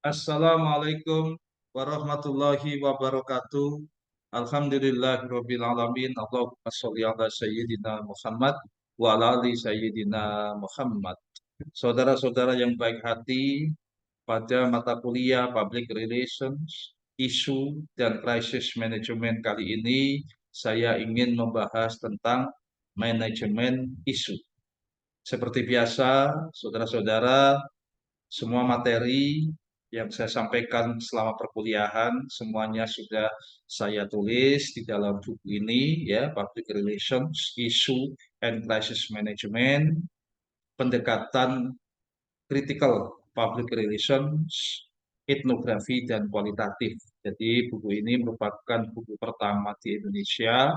Assalamualaikum warahmatullahi wabarakatuh. Alhamdulillahirabbil alamin. Allahumma sholli ala sayyidina Muhammad wa ala ali sayyidina Muhammad. Saudara-saudara yang baik hati, pada mata kuliah Public Relations, Isu dan Crisis Management kali ini saya ingin membahas tentang manajemen isu. Seperti biasa, saudara-saudara, semua materi yang saya sampaikan selama perkuliahan semuanya sudah saya tulis di dalam buku ini ya, Public Relations, Issue and Crisis Management, pendekatan critical public relations, etnografi dan kualitatif. Jadi buku ini merupakan buku pertama di Indonesia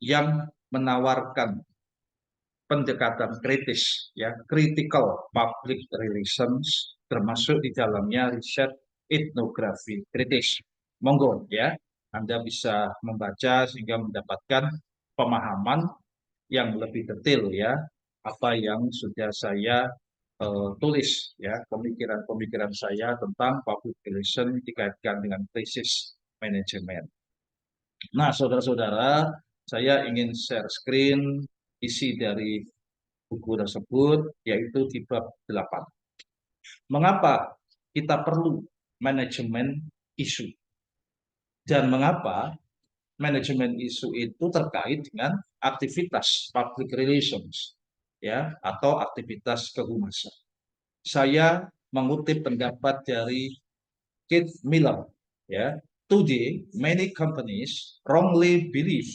yang menawarkan pendekatan kritis, ya, critical public relations, termasuk di dalamnya riset etnografi kritis. Monggo ya, Anda bisa membaca sehingga mendapatkan pemahaman yang lebih detail ya, apa yang sudah saya tulis ya, pemikiran-pemikiran saya tentang public relation dikaitkan dengan krisis manajemen. Nah, saudara-saudara, saya ingin share screen isi dari buku tersebut, yaitu di bab 8. Mengapa kita perlu manajemen isu? Dan mengapa manajemen isu itu terkait dengan aktivitas public relations, ya, atau aktivitas kehumasan? Saya mengutip pendapat dari Keith Miller, ya. Today, many companies wrongly believe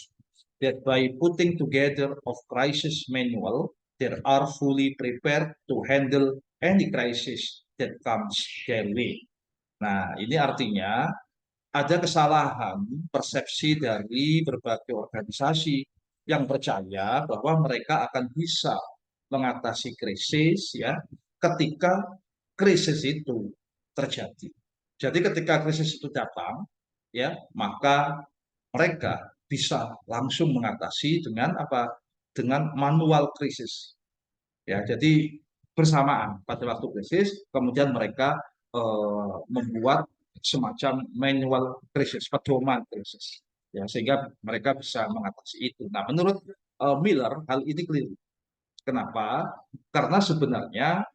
that by putting together of crisis manual, they are fully prepared to handle any crisis that comes their way. Nah, ini artinya ada kesalahan persepsi dari berbagai organisasi yang percaya bahwa mereka akan bisa mengatasi krisis ya ketika krisis itu terjadi. Jadi ketika krisis itu datang ya, maka mereka bisa langsung mengatasi dengan apa? Dengan manual krisis. Ya, jadi bersamaan pada waktu krisis, kemudian mereka membuat semacam manual krisis, pedoman krisis, ya, sehingga mereka bisa mengatasi itu. Nah, menurut Miller, hal ini keliru. Kenapa? Karena sebenarnya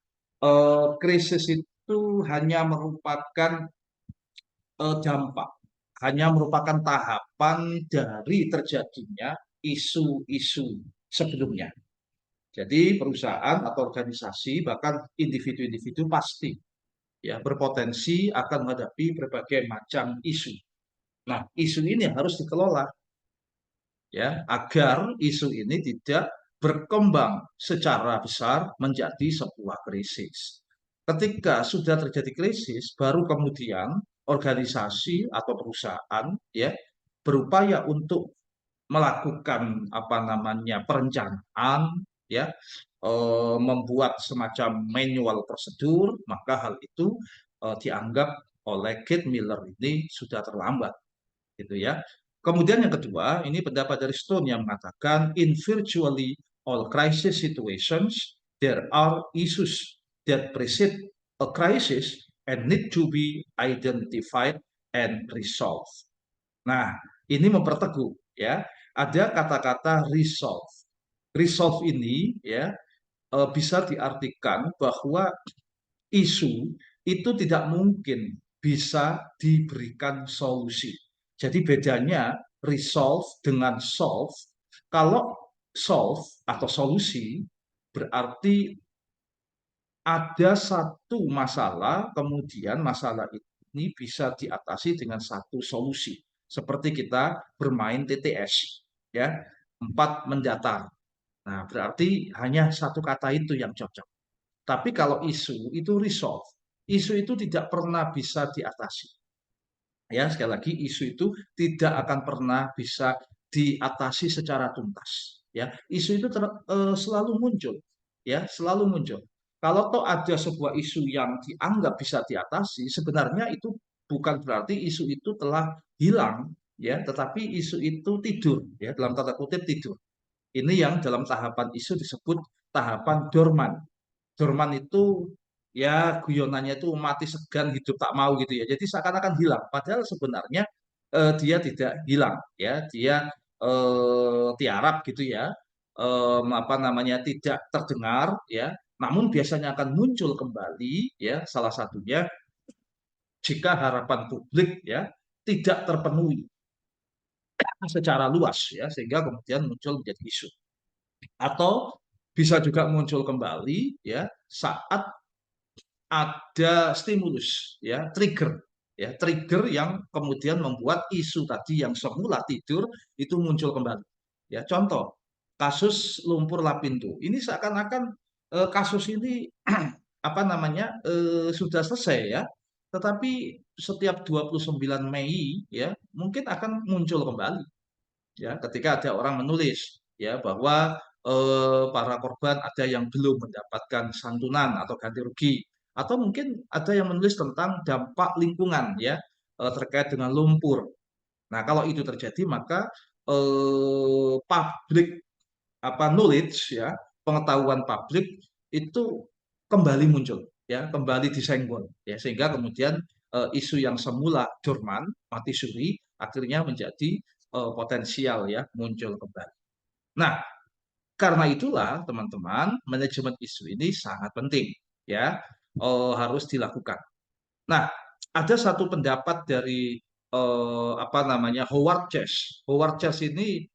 krisis itu hanya merupakan dampak, hanya merupakan tahapan dari terjadinya isu-isu sebelumnya. Jadi perusahaan atau organisasi bahkan individu-individu pasti ya berpotensi akan menghadapi berbagai macam isu. Nah, isu ini harus dikelola ya agar isu ini tidak berkembang secara besar menjadi sebuah krisis. Ketika sudah terjadi krisis, baru kemudian organisasi atau perusahaan ya berupaya untuk melakukan apa namanya perencanaan ya, membuat semacam manual prosedur, maka hal itu dianggap oleh Kate Miller ini sudah terlambat, gitu ya. Kemudian yang kedua, ini pendapat dari Stone yang mengatakan in virtually all crisis situations there are issues that precede a crisis and need to be identified and resolved. Nah, ini memperteguh ya, ada kata-kata resolve. Resolve ini ya bisa diartikan bahwa isu itu tidak mungkin bisa diberikan solusi. Jadi bedanya resolve dengan solve. Kalau solve atau solusi berarti ada satu masalah, kemudian masalah ini bisa diatasi dengan satu solusi. Seperti kita bermain TTS, ya, 4 mendatar. Nah, berarti hanya satu kata itu yang cocok. Tapi kalau isu itu resolve, isu itu tidak pernah bisa diatasi. Ya, sekali lagi isu itu tidak akan pernah bisa diatasi secara tuntas. Ya, isu itu selalu muncul, ya, selalu muncul. Kalau toh ada sebuah isu yang dianggap bisa diatasi, sebenarnya itu bukan berarti isu itu telah hilang, ya, tetapi isu itu tidur, ya, dalam tanda kutip tidur. Ini yang dalam tahapan isu disebut tahapan dorman. Dorman itu ya guyonannya itu mati segan hidup tak mau gitu ya. Jadi seakan-akan hilang. Padahal sebenarnya dia tidak hilang ya. Dia tiarap gitu ya. Apa namanya tidak terdengar ya. Namun biasanya akan muncul kembali ya. Salah satunya jika harapan publik ya tidak terpenuhi secara luas ya sehingga kemudian muncul menjadi isu. Atau bisa juga muncul kembali ya saat ada stimulus ya trigger yang kemudian membuat isu tadi yang semula tidur itu muncul kembali ya contoh kasus lumpur Lapindo ini seakan-akan kasus ini apa namanya sudah selesai ya tetapi setiap 29 Mei ya mungkin akan muncul kembali ya ketika ada orang menulis ya bahwa para korban ada yang belum mendapatkan santunan atau ganti rugi atau mungkin ada yang menulis tentang dampak lingkungan ya terkait dengan lumpur. Nah, kalau itu terjadi maka public apa knowledge ya, pengetahuan publik itu kembali muncul ya, kembali disenggol ya sehingga kemudian isu yang semula dorman, mati suri akhirnya menjadi potensial ya muncul kembali. Nah, karena itulah teman-teman manajemen isu ini sangat penting ya harus dilakukan. Nah, ada satu pendapat dari apa namanya Howard Chase. Howard Chase ini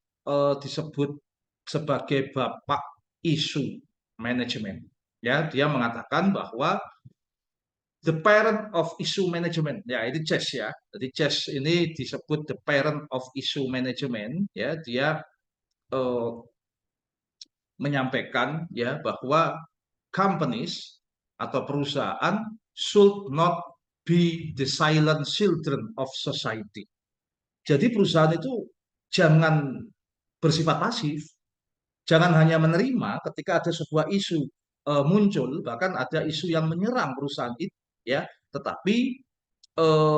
disebut sebagai bapak isu manajemen. Ya, dia mengatakan bahwa the parent of issue management. Ya, ini Chase ya. Jadi Chase ini disebut the parent of issue management. Ya, dia eh, menyampaikan ya bahwa companies atau perusahaan should not be the silent children of society. Jadi perusahaan itu jangan bersifat pasif, jangan hanya menerima ketika ada sebuah isu muncul, bahkan ada isu yang menyerang perusahaan itu, ya. Tetapi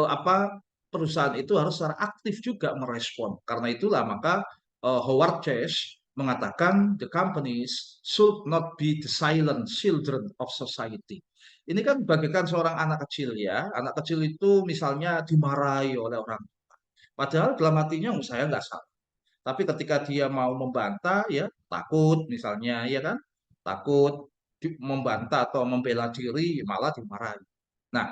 apa perusahaan itu harus secara aktif juga merespon. Karena itulah maka Howard Chase mengatakan the companies should not be the silent children of society. Ini kan bagaikan seorang anak kecil ya. Anak kecil itu misalnya dimarahi oleh orang. Padahal dalam hatinya saya nggak salah. Tapi ketika dia mau membantah ya takut misalnya ya kan. Takut membantah atau membela diri malah dimarahi. Nah,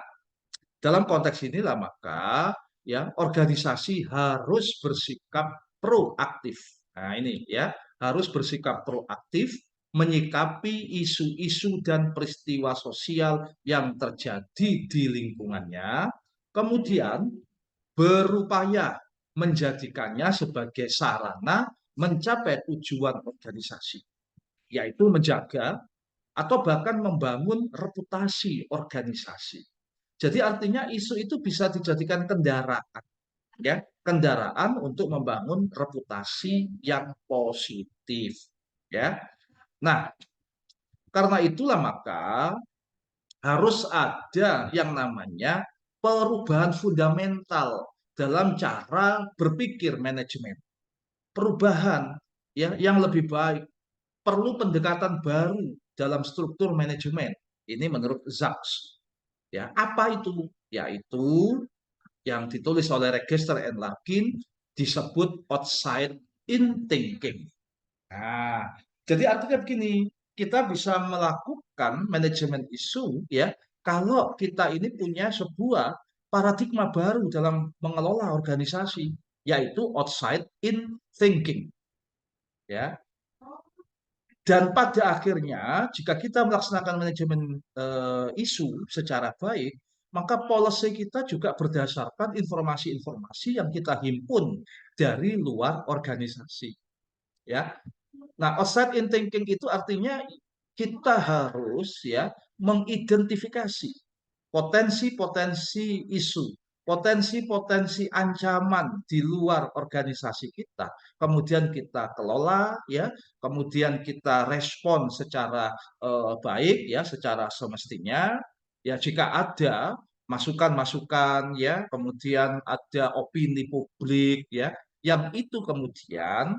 dalam konteks inilah maka ya organisasi harus bersikap proaktif. Nah, ini ya, harus bersikap proaktif menyikapi isu-isu dan peristiwa sosial yang terjadi di lingkungannya, kemudian berupaya menjadikannya sebagai sarana mencapai tujuan organisasi, yaitu menjaga atau bahkan membangun reputasi organisasi. Jadi artinya isu itu bisa dijadikan kendaraan, ya, kendaraan untuk membangun reputasi yang positif, ya. Nah, karena itulah maka harus ada yang namanya perubahan fundamental dalam cara berpikir manajemen. Perubahan ya yang lebih baik, perlu pendekatan baru dalam struktur manajemen. Ini menurut Zaks. Ya, apa itu? Yaitu yang ditulis oleh Register and Larkin disebut outside in thinking. Nah, jadi artinya begini, kita bisa melakukan manajemen isu ya kalau kita ini punya sebuah paradigma baru dalam mengelola organisasi, yaitu outside in thinking. Ya, dan pada akhirnya, jika kita melaksanakan manajemen isu secara baik, maka policy kita juga berdasarkan informasi-informasi yang kita himpun dari luar organisasi. Ya, nah outside in thinking itu artinya kita harus ya mengidentifikasi potensi-potensi isu, potensi-potensi ancaman di luar organisasi kita, kemudian kita kelola ya, kemudian kita respon secara baik ya, secara semestinya ya jika ada masukan-masukan ya, kemudian ada opini publik ya, yang itu kemudian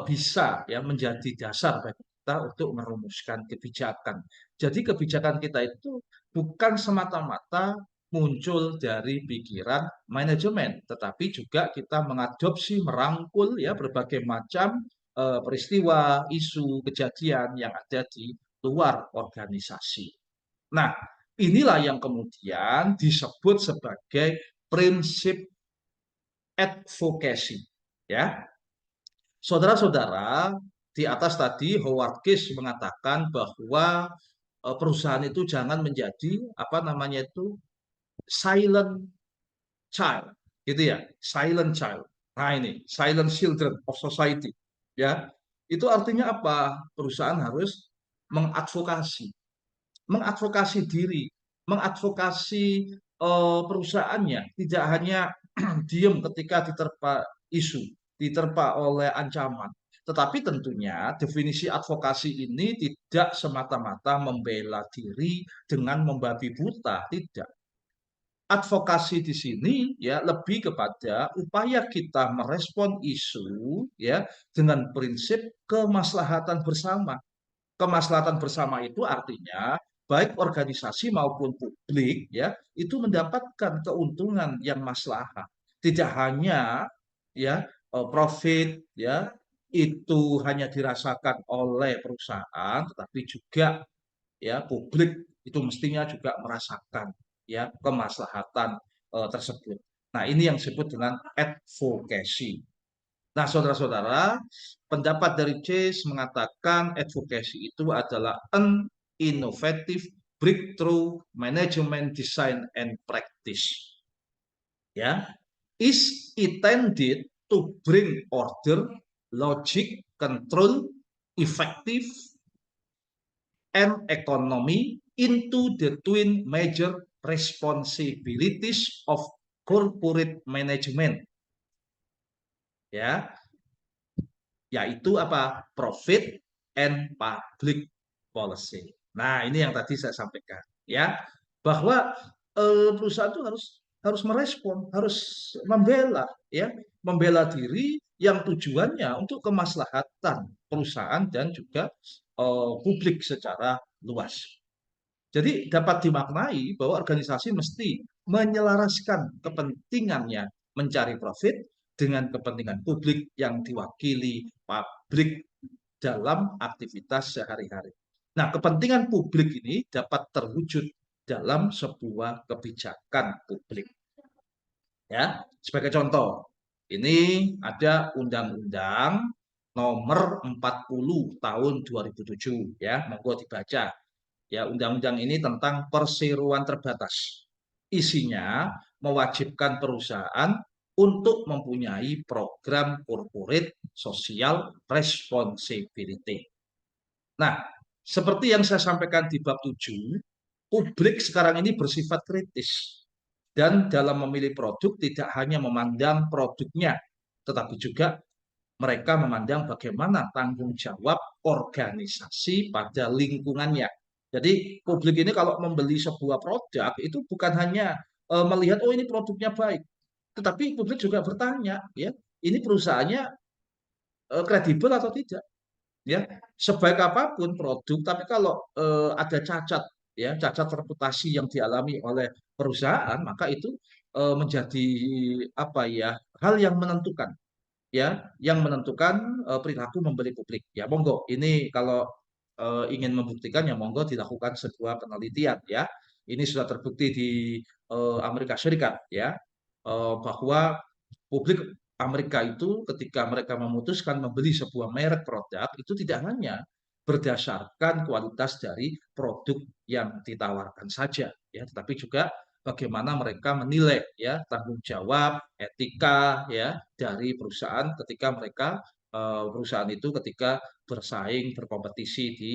bisa ya menjadi dasar bagi kita untuk merumuskan kebijakan. Jadi kebijakan kita itu bukan semata-mata muncul dari pikiran manajemen, tetapi juga kita mengadopsi, merangkul ya berbagai macam peristiwa, isu, kejadian yang ada di luar organisasi. Nah, inilah yang kemudian disebut sebagai prinsip advocacy. Ya, saudara-saudara, di atas tadi Howard Case mengatakan bahwa perusahaan itu jangan menjadi apa namanya itu silent child, gitu ya, silent child. Nah ini silent children of society, ya. Itu artinya apa? Perusahaan harus mengadvokasi, mengadvokasi diri, mengadvokasi perusahaannya, tidak hanya diem ketika diterpa isu, diterpa oleh ancaman. Tetapi tentunya definisi advokasi ini tidak semata-mata membela diri dengan membabi buta, tidak. Advokasi di sini ya lebih kepada upaya kita merespon isu ya dengan prinsip kemaslahatan bersama. Kemaslahatan bersama itu artinya baik organisasi maupun publik ya itu mendapatkan keuntungan yang maslahat. Tidak hanya ya profit ya itu hanya dirasakan oleh perusahaan tetapi juga ya publik itu mestinya juga merasakan ya kemaslahatan tersebut. Nah, ini yang disebut dengan advocacy. Nah, saudara-saudara, pendapat dari Chase mengatakan advocacy itu adalah an innovative breakthrough management design and practice. Ya, is intended to bring order, logic, control, effective, and economy into the twin major responsibilities of corporate management. Ya, yaitu apa? Profit and public policy. Nah, ini yang tadi saya sampaikan, ya, bahwa perusahaan itu harus merespon, harus membela, ya, membela diri yang tujuannya untuk kemaslahatan perusahaan dan juga publik secara luas. Jadi dapat dimaknai bahwa organisasi mesti menyelaraskan kepentingannya mencari profit dengan kepentingan publik yang diwakili publik dalam aktivitas sehari-hari. Nah, kepentingan publik ini dapat terwujud dalam sebuah kebijakan publik. Ya, sebagai contoh, ini ada Undang-Undang Nomor 40 Tahun 2007, ya, monggo dibaca. Ya, undang-undang ini tentang perseroan terbatas. Isinya mewajibkan perusahaan untuk mempunyai program corporate social responsibility. Nah, seperti yang saya sampaikan di bab 7, publik sekarang ini bersifat kritis. Dan dalam memilih produk tidak hanya memandang produknya, tetapi juga mereka memandang bagaimana tanggung jawab organisasi pada lingkungannya. Jadi publik ini kalau membeli sebuah produk itu bukan hanya melihat oh ini produknya baik, tetapi publik juga bertanya ya ini perusahaannya kredibel atau tidak ya sebaik apapun produk tapi kalau ada cacat ya cacat reputasi yang dialami oleh perusahaan maka itu menjadi apa ya hal yang menentukan ya yang menentukan perilaku membeli publik. Ya monggo, ini kalau ingin membuktikan ya monggo dilakukan sebuah penelitian ya. Ini sudah terbukti di Amerika Serikat ya bahwa publik Amerika itu ketika mereka memutuskan membeli sebuah merek produk itu tidak hanya berdasarkan kualitas dari produk yang ditawarkan saja ya, tetapi juga bagaimana mereka menilai ya tanggung jawab, etika ya dari perusahaan ketika mereka perusahaan itu ketika bersaing berkompetisi di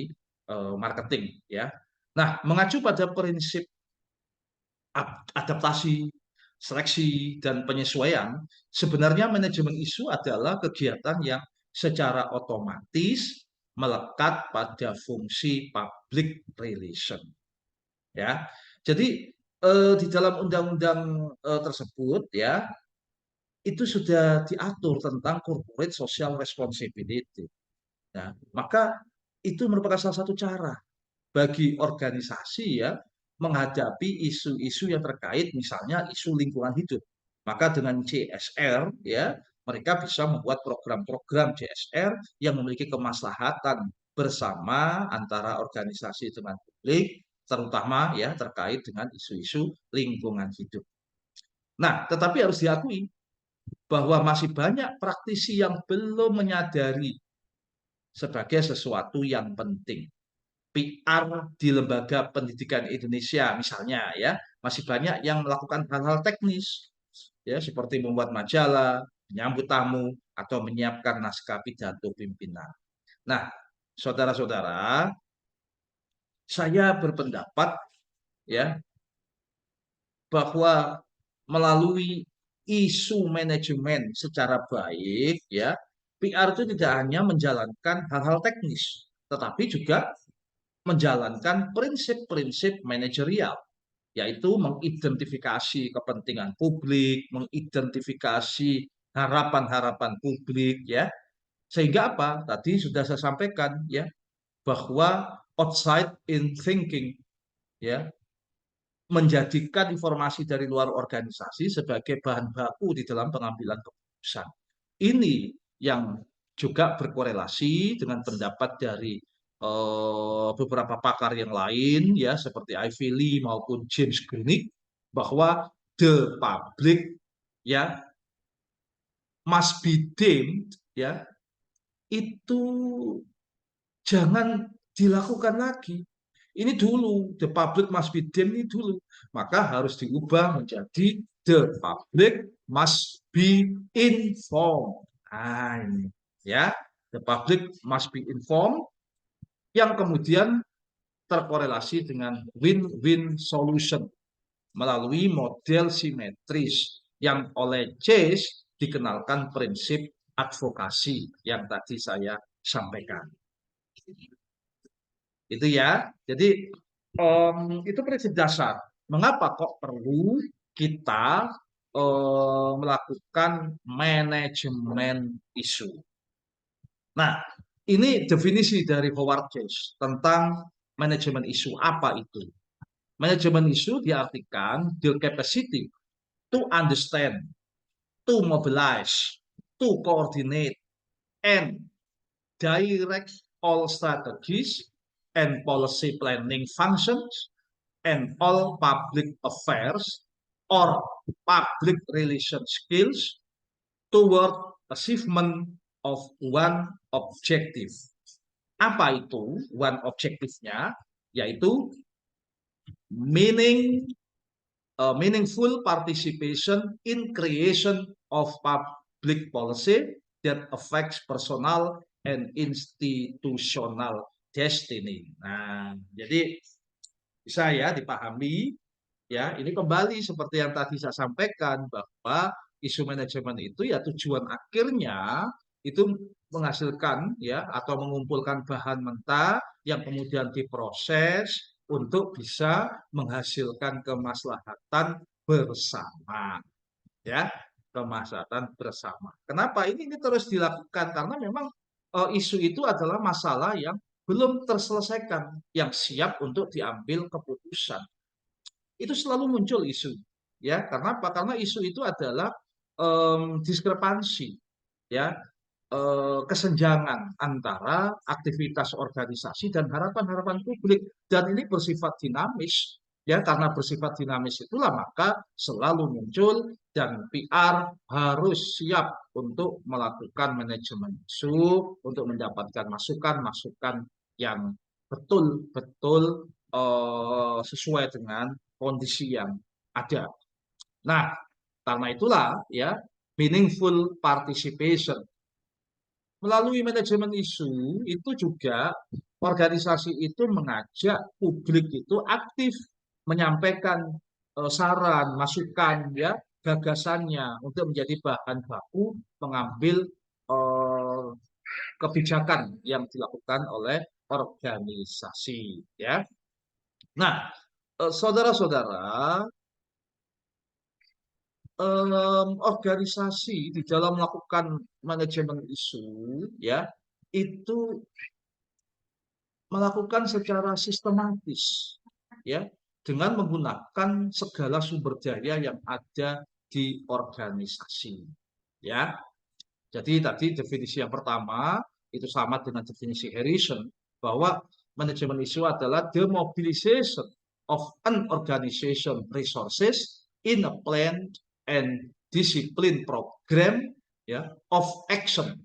marketing ya. Nah, mengacu pada prinsip adaptasi, seleksi dan penyesuaian, sebenarnya manajemen isu adalah kegiatan yang secara otomatis melekat pada fungsi public relation ya. Jadi di dalam undang-undang tersebut ya itu sudah diatur tentang corporate social responsibility. Ya, maka itu merupakan salah satu cara bagi organisasi ya menghadapi isu-isu yang terkait misalnya isu lingkungan hidup. Maka dengan CSR ya mereka bisa membuat program-program CSR yang memiliki kemaslahatan bersama antara organisasi dengan publik terutama ya terkait dengan isu-isu lingkungan hidup. Nah, tetapi harus diakui bahwa masih banyak praktisi yang belum menyadari sebagai sesuatu yang penting. PR di lembaga pendidikan Indonesia misalnya ya masih banyak yang melakukan hal-hal teknis ya seperti membuat majalah, menyambut tamu atau menyiapkan naskah pidato pimpinan. Nah, saudara-saudara, saya berpendapat ya bahwa melalui isu manajemen secara baik ya PR itu tidak hanya menjalankan hal-hal teknis tetapi juga menjalankan prinsip-prinsip manajerial, yaitu mengidentifikasi kepentingan publik, mengidentifikasi harapan-harapan publik, ya. Sehingga apa? Tadi sudah saya sampaikan, ya, bahwa outside in thinking, ya, menjadikan informasi dari luar organisasi sebagai bahan baku di dalam pengambilan keputusan. Ini yang juga berkorelasi dengan pendapat dari beberapa pakar yang lain ya seperti Ivy Lee maupun James Greenig bahwa the public ya must be deemed ya itu jangan dilakukan lagi. Ini dulu, the public must be deemed ini dulu. Maka harus diubah menjadi the public must be informed. Nah, ini ya, the public must be informed yang kemudian terkorelasi dengan win-win solution melalui model simetris yang oleh Chase dikenalkan prinsip advokasi yang tadi saya sampaikan. Itu ya. Jadi itu prinsip dasar. Mengapa kok perlu kita melakukan manajemen isu? Nah, ini definisi dari Howard Chase tentang manajemen isu. Apa itu? Manajemen isu diartikan the capacity to understand, to mobilize, to coordinate, and direct all strategies and policy planning functions and all public affairs or public relation skills toward achievement of one objective. Apa itu one objektifnya? Yaitu meaningful participation in creation of public policy that affects personal and institutional destiny. Nah, jadi bisa ya dipahami ya, ini kembali seperti yang tadi saya sampaikan bahwa isu manajemen itu ya tujuan akhirnya itu menghasilkan ya atau mengumpulkan bahan mentah yang kemudian diproses untuk bisa menghasilkan kemaslahatan bersama ya kemaslahatan bersama. Kenapa ini terus dilakukan? Karena memang isu itu adalah masalah yang belum terselesaikan, yang siap untuk diambil keputusan. Itu selalu muncul isu, ya. Karena apa? Karena isu itu adalah diskrepansi, ya, kesenjangan antara aktivitas organisasi dan harapan-harapan publik. Dan ini bersifat dinamis, ya. Karena bersifat dinamis itulah maka selalu muncul dan PR harus siap untuk melakukan manajemen isu, untuk mendapatkan masukan-masukan yang betul-betul sesuai dengan kondisi yang ada. Nah, karena itulah ya meaningful participation melalui manajemen isu itu juga organisasi itu mengajak publik itu aktif menyampaikan saran, masukan ya, gagasannya untuk menjadi bahan baku mengambil eh, kebijakan yang dilakukan oleh organisasi ya. Nah, saudara-saudara, organisasi di dalam melakukan manajemen isu ya itu melakukan secara sistematis, ya, dengan menggunakan segala sumber daya yang ada di organisasi, ya. Jadi tadi definisi yang pertama itu sama dengan definisi Harrison, bahwa manajemen isu adalah the mobilization of an organization resources in a planned and disciplined program, ya, of action,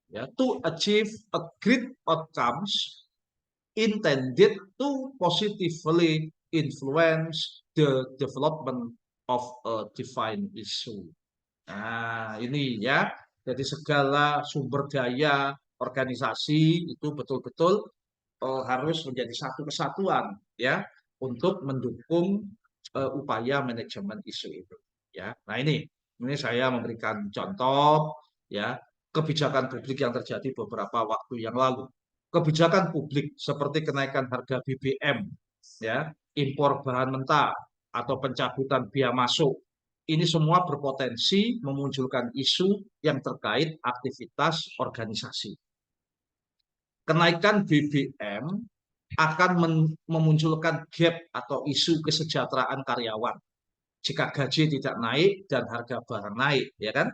ya, to achieve agreed outcomes intended to positively influence the development of a defined issue. Nah, ini ya. Jadi segala sumber daya organisasi itu betul-betul harus menjadi satu kesatuan, ya, untuk mendukung upaya manajemen isu itu, ya. Nah, ini saya memberikan contoh, ya, kebijakan publik yang terjadi beberapa waktu yang lalu. Kebijakan publik seperti kenaikan harga BBM, ya, impor bahan mentah atau pencabutan bea masuk. Ini semua berpotensi memunculkan isu yang terkait aktivitas organisasi. Kenaikan BBM akan memunculkan gap atau isu kesejahteraan karyawan jika gaji tidak naik dan harga barang naik, ya kan?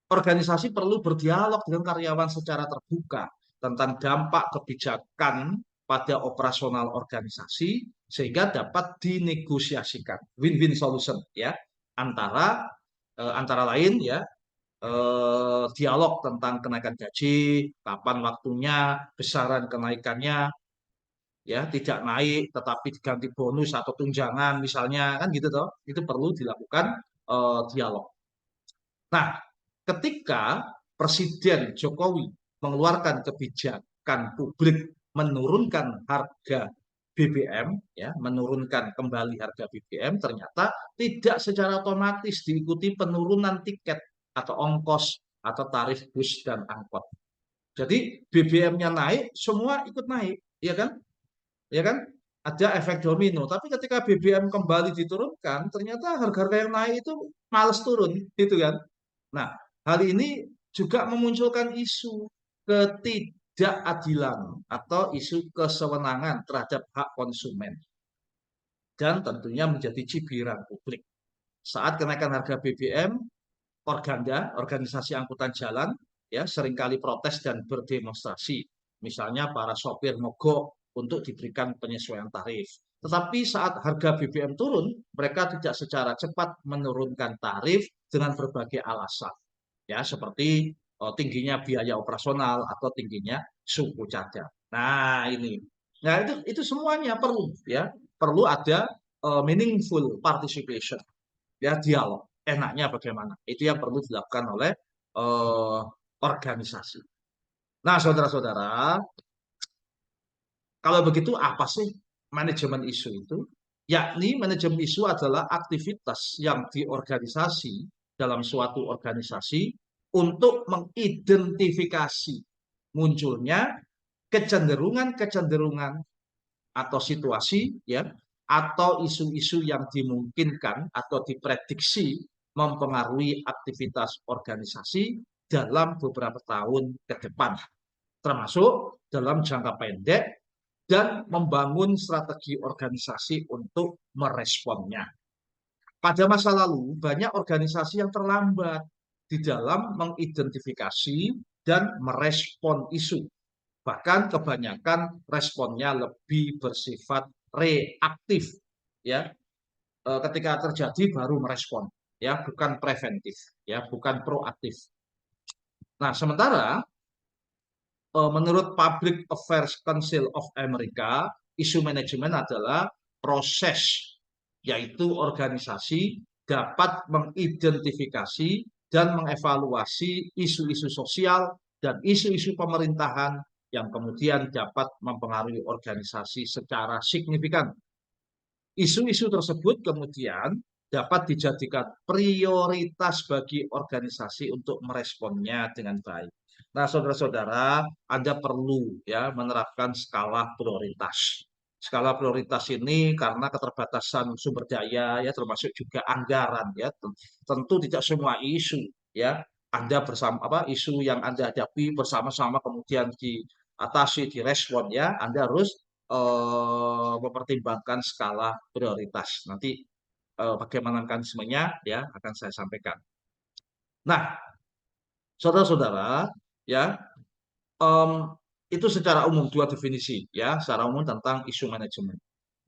Organisasi perlu berdialog dengan karyawan secara terbuka tentang dampak kebijakan pada operasional organisasi sehingga dapat dinegosiasikan win-win solution, ya, antara lain, ya, dialog tentang kenaikan gaji, kapan waktunya, besaran kenaikannya, ya, tidak naik tetapi diganti bonus atau tunjangan misalnya, kan gitu toh. Itu perlu dilakukan dialog. Nah, ketika Presiden Jokowi mengeluarkan kebijakan publik menurunkan harga BBM, ya, menurunkan kembali harga BBM, ternyata tidak secara otomatis diikuti penurunan tiket atau ongkos atau tarif bus dan angkot. Jadi BBM-nya naik, semua ikut naik, ya kan? Ya kan? Ada efek domino. Tapi ketika BBM kembali diturunkan, ternyata harga-harga yang naik itu males turun, gitu kan? Nah, hal ini juga memunculkan isu ketidakadilan atau isu kesewenangan terhadap hak konsumen dan tentunya menjadi cibiran publik. Saat kenaikan harga BBM, Organda, organisasi angkutan jalan, ya, seringkali protes dan berdemonstrasi. Misalnya para sopir mogok untuk diberikan penyesuaian tarif. Tetapi saat harga BBM turun, mereka tidak secara cepat menurunkan tarif dengan berbagai alasan, ya, seperti tingginya biaya operasional atau tingginya suku cadang. Nah, ini. Nah, itu semuanya perlu, ya. Perlu ada meaningful participation, ya, dialog. Enaknya bagaimana? Itu yang perlu dilakukan oleh uh, organisasi. Nah, saudara-saudara, kalau begitu apa sih manajemen isu itu? Yakni manajemen isu adalah aktivitas yang diorganisasi dalam suatu organisasi untuk mengidentifikasi munculnya kecenderungan-kecenderungan atau situasi, ya, atau isu-isu yang dimungkinkan atau diprediksi mempengaruhi aktivitas organisasi dalam beberapa tahun ke depan, termasuk dalam jangka pendek, dan membangun strategi organisasi untuk meresponnya. Pada masa lalu, banyak organisasi yang terlambat di dalam mengidentifikasi dan merespon isu. Bahkan kebanyakan responnya lebih bersifat reaktif, ya. Ketika terjadi baru merespon, ya, bukan preventif, ya, bukan proaktif. Nah, sementara menurut Public Affairs Council of America, isu manajemen adalah proses, yaitu organisasi dapat mengidentifikasi dan mengevaluasi isu-isu sosial dan isu-isu pemerintahan yang kemudian dapat mempengaruhi organisasi secara signifikan. Isu-isu tersebut kemudian dapat dijadikan prioritas bagi organisasi untuk meresponnya dengan baik. Nah, saudara-saudara, Anda perlu, ya, menerapkan skala prioritas. Skala prioritas ini karena keterbatasan sumber daya, ya, termasuk juga anggaran, ya. Tentu tidak semua isu, ya, Anda bersama isu yang Anda hadapi bersama-sama kemudian diatasi, direspon ya, Anda harus mempertimbangkan skala prioritas. Nanti bagaimana mekanismenya ya akan saya sampaikan. Nah, saudara-saudara, ya, itu secara umum dua definisi ya, secara umum tentang isu manajemen.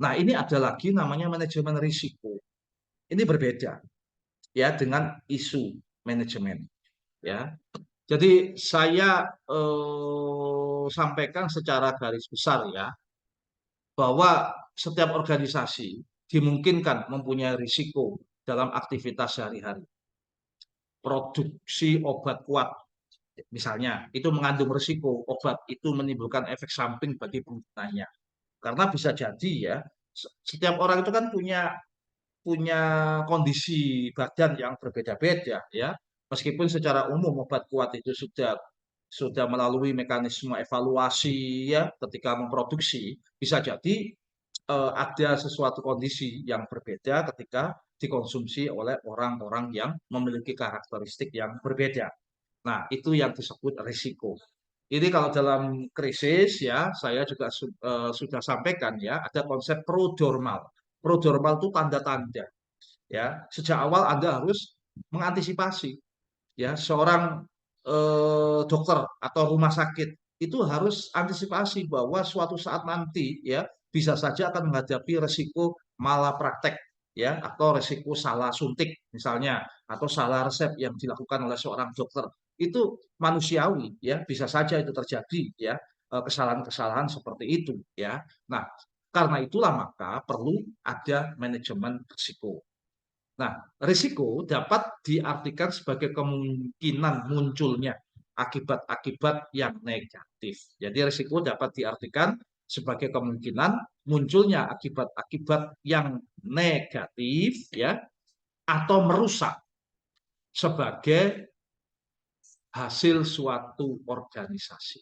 Nah, ini ada lagi namanya manajemen risiko. Ini berbeda ya dengan isu manajemen ya. Jadi saya sampaikan secara garis besar ya bahwa setiap organisasi dimungkinkan mempunyai risiko dalam aktivitas sehari-hari. Produksi obat kuat misalnya itu mengandung risiko obat itu menimbulkan efek samping bagi penggunanya. Karena bisa jadi ya setiap orang itu kan punya punya kondisi badan yang berbeda-beda ya. Meskipun secara umum obat kuat itu sudah melalui mekanisme evaluasi ya ketika memproduksi, bisa jadi ada sesuatu kondisi yang berbeda ketika dikonsumsi oleh orang-orang yang memiliki karakteristik yang berbeda. Nah, itu yang disebut risiko. Ini kalau dalam krisis ya, saya juga sudah sampaikan ya, ada konsep prodormal. Prodormal itu tanda-tanda ya. Sejak awal Anda harus mengantisipasi ya seorang dokter atau rumah sakit itu harus antisipasi bahwa suatu saat nanti ya bisa saja akan menghadapi resiko malapraktek ya atau resiko salah suntik misalnya atau salah resep yang dilakukan oleh seorang dokter itu manusiawi ya bisa saja itu terjadi ya kesalahan-kesalahan seperti itu ya. Nah, karena itulah maka perlu ada manajemen risiko. Nah, risiko dapat diartikan sebagai kemungkinan munculnya akibat-akibat yang negatif. Jadi risiko dapat diartikan sebagai kemungkinan munculnya akibat-akibat yang negatif ya atau merusak sebagai hasil suatu organisasi.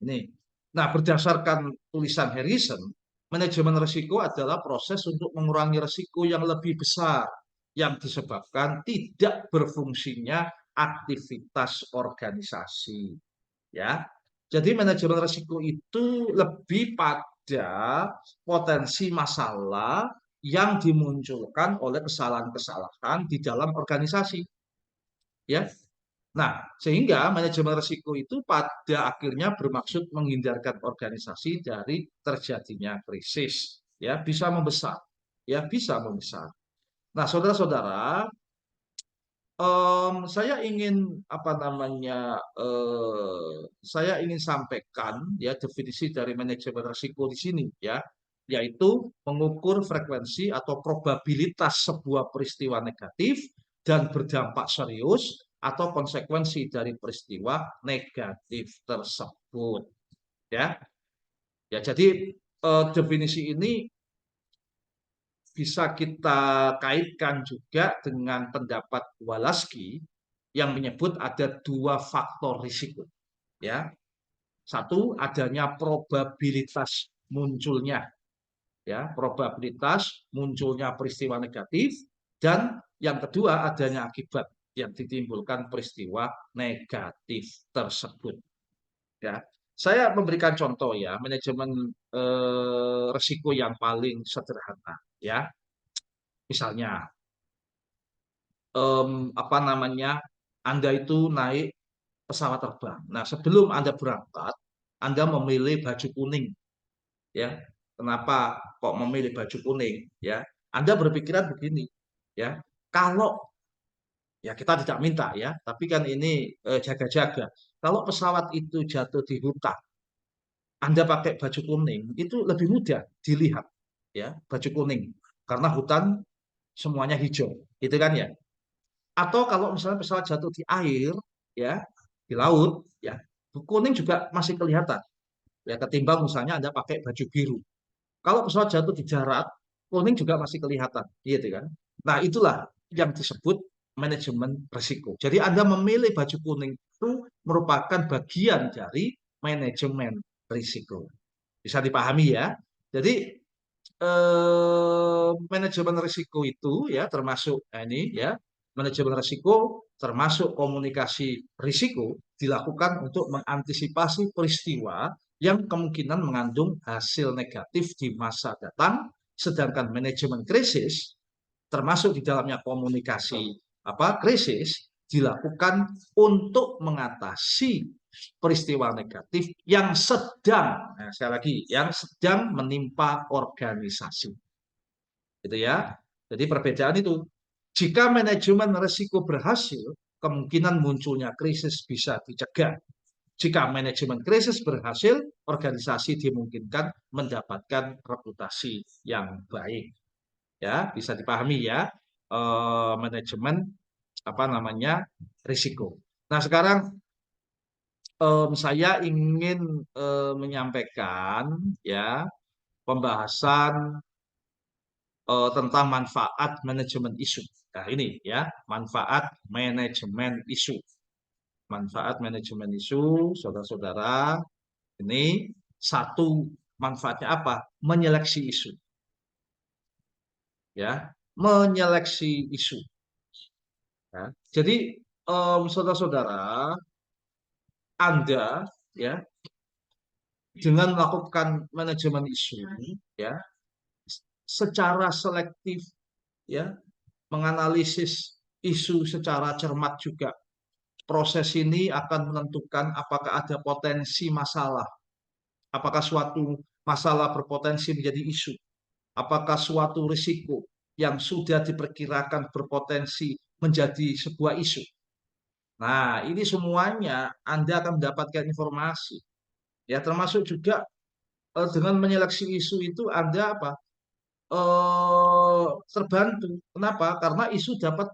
Ini. Nah, berdasarkan tulisan Harrison, manajemen risiko adalah proses untuk mengurangi risiko yang lebih besar yang disebabkan tidak berfungsinya aktivitas organisasi. Ya, jadi manajemen risiko itu lebih pada potensi masalah yang dimunculkan oleh kesalahan-kesalahan di dalam organisasi. Ya, nah, sehingga manajemen risiko itu pada akhirnya bermaksud menghindarkan organisasi dari terjadinya krisis. Ya, bisa membesar. Ya, bisa membesar. Nah, saudara-saudara, saya ingin apa namanya? Saya ingin sampaikan ya definisi dari manajemen risiko di sini ya, yaitu mengukur frekuensi atau probabilitas sebuah peristiwa negatif dan berdampak serius atau konsekuensi dari peristiwa negatif tersebut ya. Ya, jadi definisi ini bisa kita kaitkan juga dengan pendapat Walaski yang menyebut ada dua faktor risiko. Ya, satu adanya probabilitas munculnya, ya probabilitas munculnya peristiwa negatif, dan yang kedua adanya akibat yang ditimbulkan peristiwa negatif tersebut. Ya, saya memberikan contoh ya manajemen risiko yang paling sederhana. Ya, misalnya apa namanya, Anda itu naik pesawat terbang. Nah, sebelum Anda berangkat, Anda memilih baju kuning, ya. Kenapa kok memilih baju kuning, ya? Anda berpikiran begini, ya. Kalau ya kita tidak minta ya, tapi kan ini jaga-jaga. Kalau pesawat itu jatuh di hutan, Anda pakai baju kuning, itu lebih mudah dilihat, ya, baju kuning. Karena hutan semuanya hijau, gitu kan ya. Atau kalau misalnya pesawat jatuh di air, ya, di laut, ya, kuning juga masih kelihatan. Ya, ketimbang misalnya Anda pakai baju biru. Kalau pesawat jatuh di darat, kuning juga masih kelihatan, gitu kan. Nah, itulah yang disebut manajemen risiko. Jadi Anda memilih baju kuning itu merupakan bagian dari manajemen risiko. Bisa dipahami ya. Jadi manajemen risiko itu ya termasuk ini ya manajemen risiko termasuk komunikasi risiko, dilakukan untuk mengantisipasi peristiwa yang kemungkinan mengandung hasil negatif di masa datang, sedangkan manajemen krisis, termasuk di dalamnya komunikasi krisis, dilakukan untuk mengatasi peristiwa negatif yang sedang, nah, sekali lagi, yang sedang menimpa organisasi. Gitu ya. Jadi perbedaan itu. Jika manajemen risiko berhasil, kemungkinan munculnya krisis bisa dicegah. Jika manajemen krisis berhasil, organisasi dimungkinkan mendapatkan reputasi yang baik. Ya, bisa dipahami ya, manajemen risiko. Nah, sekarang saya ingin menyampaikan ya pembahasan tentang manfaat manajemen isu. Nah, ini ya, manfaat manajemen isu. Manfaat manajemen isu, saudara-saudara, ini satu manfaatnya apa? Menyeleksi isu. Ya, menyeleksi isu. Ya. Jadi, saudara-saudara, Anda ya dengan melakukan manajemen isu ya secara selektif ya menganalisis isu secara cermat juga. Proses ini akan menentukan apakah ada potensi masalah, apakah suatu masalah berpotensi menjadi isu, apakah suatu risiko yang sudah diperkirakan berpotensi menjadi sebuah isu. Nah, ini semuanya Anda akan mendapatkan informasi. Ya, termasuk juga dengan menyeleksi isu itu Anda terbantu. Kenapa? Karena isu dapat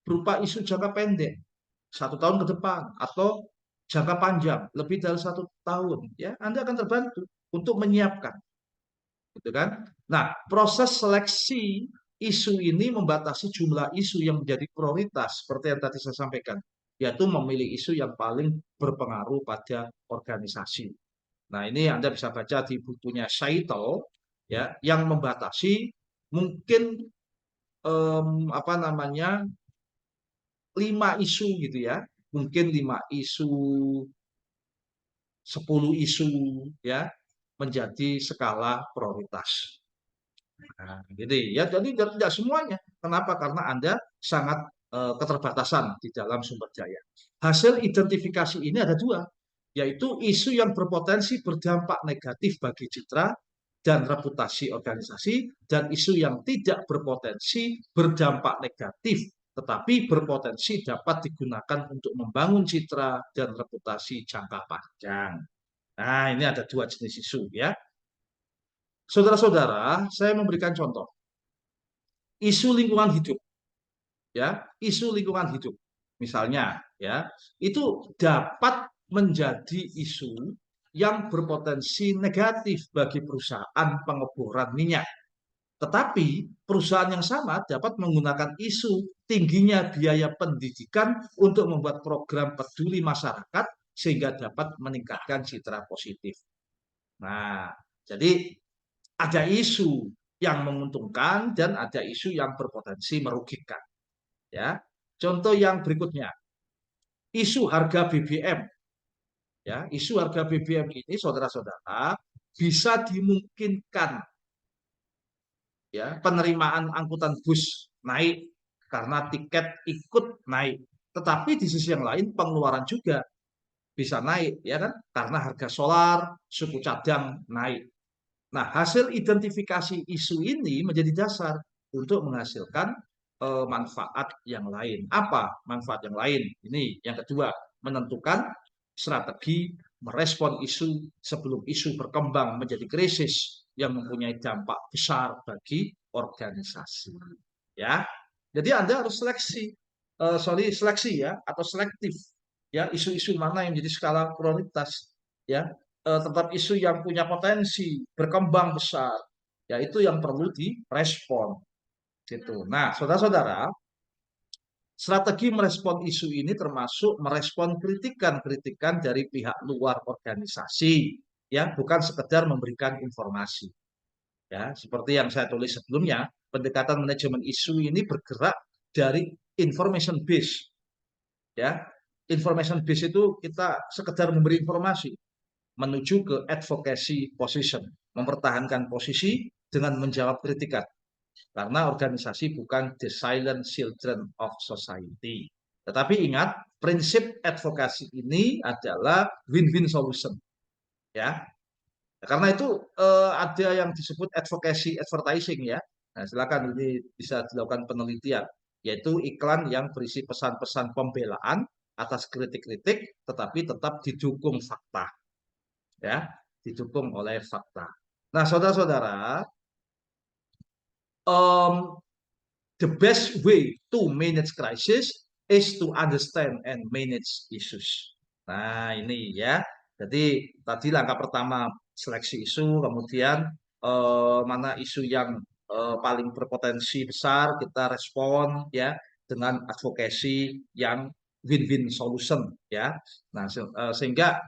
berupa isu jangka pendek, 1 tahun ke depan, atau jangka panjang, lebih dari 1 tahun. Ya, Anda akan terbantu untuk menyiapkan, gitu kan? Nah, proses seleksi isu ini membatasi jumlah isu yang menjadi prioritas, seperti yang tadi saya sampaikan, yaitu memilih isu yang paling berpengaruh pada organisasi. Nah, ini Anda bisa baca di bukunya Saito ya, yang membatasi mungkin 5 isu gitu ya. Mungkin 5 isu, 10 isu ya menjadi skala prioritas. Nah, gitu ya. Jadi tidak semuanya. Kenapa? Karena Anda sangat keterbatasan di dalam sumber daya. Hasil identifikasi ini ada 2, yaitu isu yang berpotensi berdampak negatif bagi citra dan reputasi organisasi, dan isu yang tidak berpotensi berdampak negatif tetapi berpotensi dapat digunakan untuk membangun citra dan reputasi jangka panjang. Nah, ini ada 2 jenis isu ya. Saudara-saudara, saya memberikan contoh. Isu lingkungan hidup ya, isu lingkungan hidup. Misalnya ya, itu dapat menjadi isu yang berpotensi negatif bagi perusahaan pengeboran minyak. Tetapi perusahaan yang sama dapat menggunakan isu tingginya biaya pendidikan untuk membuat program peduli masyarakat sehingga dapat meningkatkan citra positif. Nah, jadi ada isu yang menguntungkan dan ada isu yang berpotensi merugikan. Ya, contoh yang berikutnya, isu harga BBM. Ya, isu harga BBM ini, saudara-saudara, bisa dimungkinkan ya penerimaan angkutan bus naik karena tiket ikut naik. Tetapi di sisi yang lain pengeluaran juga bisa naik ya kan karena harga solar, suku cadang naik. Nah, hasil identifikasi isu ini menjadi dasar untuk menghasilkan manfaat yang lain. Apa manfaat yang lain? Ini yang kedua, menentukan strategi merespon isu sebelum isu berkembang menjadi krisis yang mempunyai dampak besar bagi organisasi. Ya, jadi Anda harus seleksi ya atau selektif ya isu-isu mana yang jadi skala prioritas ya tetap isu yang punya potensi berkembang besar, yaitu yang perlu direspon. Gitu. Nah, saudara-saudara, strategi merespon isu ini termasuk merespon kritikan-kritikan dari pihak luar organisasi, ya, bukan sekedar memberikan informasi. Ya, seperti yang saya tulis sebelumnya, pendekatan manajemen isu ini bergerak dari information base, ya. Information base itu kita sekedar memberi informasi menuju ke advocacy position, mempertahankan posisi dengan menjawab kritikan. Karena organisasi bukan the silent children of society. Tetapi ingat, prinsip advokasi ini adalah win-win solution. Ya, karena itu ada yang disebut advocacy advertising ya. Nah, silakan ini bisa dilakukan penelitian, yaitu iklan yang berisi pesan-pesan pembelaan atas kritik-kritik, tetapi tetap didukung fakta, ya, didukung oleh fakta. Nah, saudara-saudara, um, the best way to manage crisis is to understand and manage issues. Nah, ini ya. Jadi tadi langkah pertama seleksi isu, kemudian mana isu yang paling berpotensi besar kita respon ya dengan advokasi yang win-win solution ya. Nah, sehingga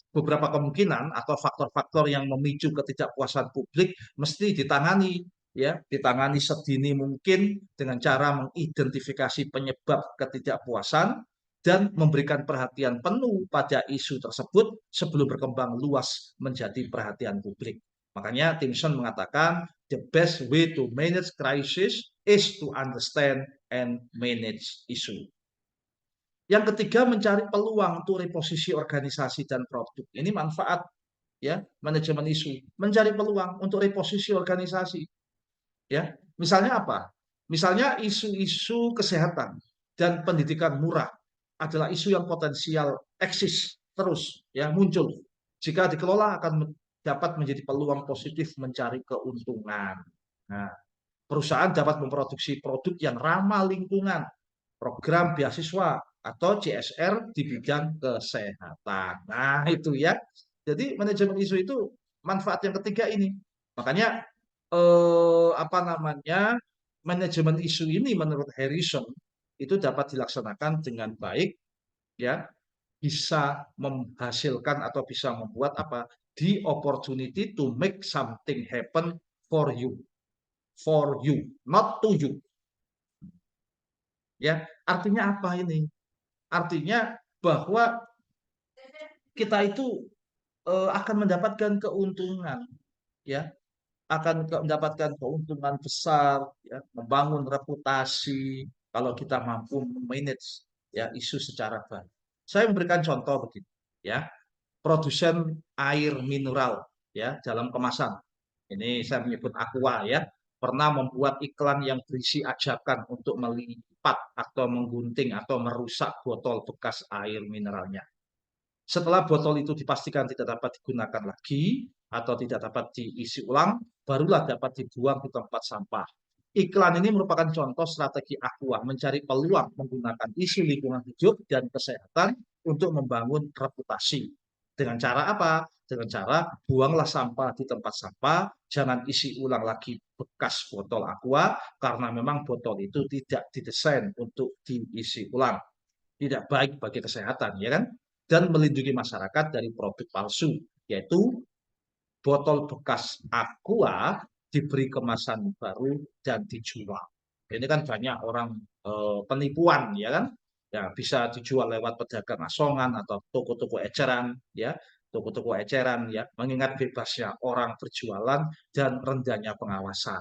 beberapa kemungkinan atau faktor-faktor yang memicu ketidakpuasan publik mesti ditangani ya, ditangani sedini mungkin dengan cara mengidentifikasi penyebab ketidakpuasan dan memberikan perhatian penuh pada isu tersebut sebelum berkembang luas menjadi perhatian publik. Makanya Timson mengatakan the best way to manage crisis is to understand and manage issue. Yang ketiga, mencari peluang untuk reposisi organisasi dan produk. Ini manfaat ya, manajemen isu. Mencari peluang untuk reposisi organisasi. Ya, misalnya apa? Misalnya isu-isu kesehatan dan pendidikan murah adalah isu yang potensial eksis terus ya muncul. Jika dikelola akan dapat menjadi peluang positif mencari keuntungan. Nah, perusahaan dapat memproduksi produk yang ramah lingkungan, program beasiswa atau CSR di bidang kesehatan. Nah, itu ya. Jadi manajemen isu itu manfaat yang ketiga ini. Makanya apa namanya? Manajemen isu ini menurut Harrison itu dapat dilaksanakan dengan baik ya, bisa menghasilkan atau bisa membuat apa? The opportunity to make something happen for you, not to you. Ya, artinya apa ini? Artinya bahwa kita itu akan mendapatkan keuntungan, ya, akan mendapatkan keuntungan besar, ya, membangun reputasi kalau kita mampu manage ya isu secara baik. Saya memberikan contoh begini, ya, produsen air mineral, ya, dalam kemasan. Ini saya menyebut Aqua, ya, pernah membuat iklan yang berisi ajakan untuk melipat atau menggunting atau merusak botol bekas air mineralnya. Setelah botol itu dipastikan tidak dapat digunakan lagi atau tidak dapat diisi ulang, barulah dapat dibuang di tempat sampah. Iklan ini merupakan contoh strategi Aqua mencari peluang menggunakan isu lingkungan hidup dan kesehatan untuk membangun reputasi. Dengan cara apa? Dengan cara buanglah sampah di tempat sampah, jangan isi ulang lagi bekas botol Aqua karena memang botol itu tidak didesain untuk diisi ulang. Tidak baik bagi kesehatan, ya kan? Dan melindungi masyarakat dari produk palsu, yaitu botol bekas Aqua diberi kemasan baru dan dijual. Ini kan banyak orang penipuan, ya kan? Ya, bisa dijual lewat pedagang asongan atau toko-toko eceran, ya, toko-toko eceran, ya, mengingat bebasnya orang berjualan dan rendahnya pengawasan.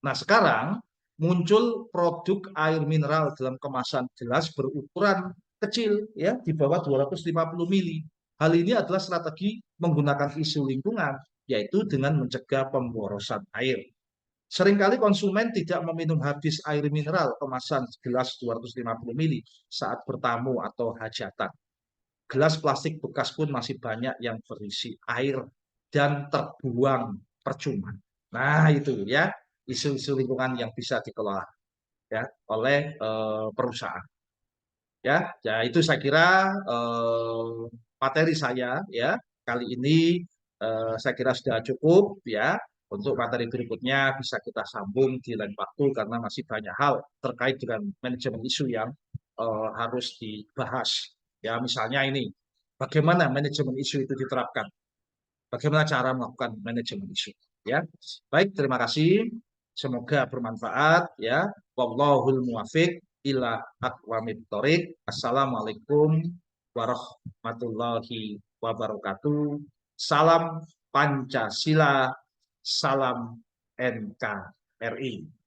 Nah, sekarang muncul produk air mineral dalam kemasan gelas berukuran kecil, ya, di bawah 250 mili. Hal ini adalah strategi menggunakan isu lingkungan, yaitu dengan mencegah pemborosan air. Seringkali konsumen tidak meminum habis air mineral kemasan gelas 250 mili saat bertamu atau hajatan. Gelas plastik bekas pun masih banyak yang berisi air dan terbuang percuma. Nah, itu ya, isu-isu lingkungan yang bisa dikelola ya oleh perusahaan. Ya, itu saya kira materi saya ya kali ini saya kira sudah cukup ya. Untuk materi berikutnya bisa kita sambung di lain waktu karena masih banyak hal terkait dengan manajemen isu yang harus dibahas. Ya, misalnya ini, bagaimana manajemen isu itu diterapkan? Bagaimana cara melakukan manajemen isu? Ya, baik, terima kasih. Semoga bermanfaat. Ya, wallahul muwafiq. ila aqwamit thoriq. Assalamualaikum warahmatullahi wabarakatuh. Salam Pancasila, salam NKRI.